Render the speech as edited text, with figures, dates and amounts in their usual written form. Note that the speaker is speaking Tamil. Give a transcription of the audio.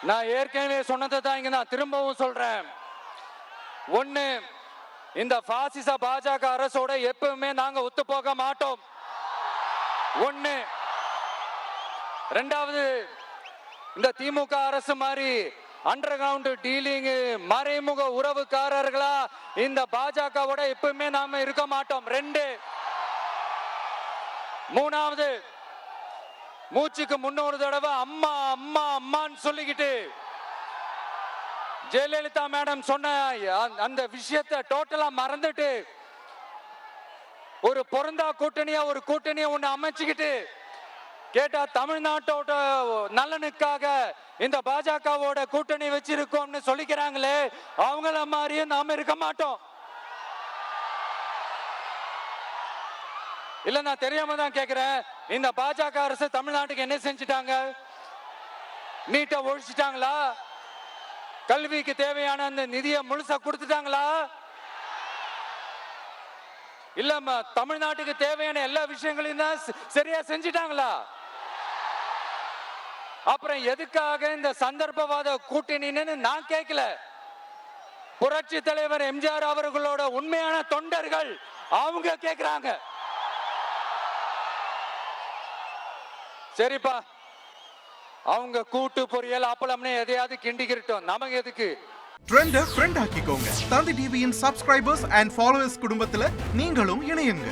நான் ஏற்கனவே சொன்னதை தான் இங்க நான் திரும்பவும் சொல்றேன். ஒண்ணு, இந்த பாசிச பாஜக அரசோட எப்பவுமே நாங்க ஒத்து போக மாட்டோம். ஒண்ணு. ரெண்டாவது, இந்த திமுக அரசு மாதிரி அண்டர் கிரவுண்ட் டீலிங் மறைமுக உறவுக்காரர்களா இந்த பாஜகவோட எப்பவுமே நாம இருக்க மாட்டோம். ரெண்டு. மூணாவது, மூச்சுக்கு முன்னொரு தடவை அம்மா அம்மா அம்மான்னு சொல்லிக்கிட்டு ஜெயலலிதா மேடம் சொன்ன அந்த விஷயத்தை டோட்டலா மறந்துட்டு ஒரு பொருந்தா கூட்டணியா ஒரு கூட்டணியை ஒண்ணு அமைச்சுக்கிட்டு கேட்டா தமிழ்நாட்டோட நலனுக்காக இந்த பாஜகவோட கூட்டணி வச்சிருக்கோம்னு சொல்லிக்கிறாங்களே, அவங்கள மாதிரியே நாம இருக்க மாட்டோம். இல்ல, நான் தெரியாம தான் கேக்குறேன். இந்த பாஜக அரசு தமிழ்நாட்டுக்கு என்ன செஞ்சுட்டாங்க? நீட்டை ஒழிச்சிட்டாங்களா? கல்விக்கு தேவையான அந்த நிதியை முழுசா கொடுத்துட்டாங்களா? இல்ல, தமிழ்நாட்டுக்கு தேவையான எல்லா விஷயங்களையும் தான் சரியா செஞ்சுட்டாங்களா? அப்புறம் எதுக்காக இந்த சந்தர்ப்பவாத கூட்டணின்னு நான் கேட்கல. புரட்சி தலைவர் எம்ஜிஆர் அவர்களோட உண்மையான தொண்டர்கள் அவங்க கேக்குறாங்க. சரிப்பா, அவங்க கூட்டு பொரியல் அப்பளம்னு எதையாவது கிண்டிக்கிட்டோம், நமக்கு எதுக்கு? ட்ரெண்ட ஃப்ரெண்ட் ஆக்கிக்கோங்க. தந்தி டிவியின் சப்ஸ்கிரைபர்ஸ் அண்ட் ஃபாலோவர்ஸ் குடும்பத்துல நீங்களும் இணையுங்க.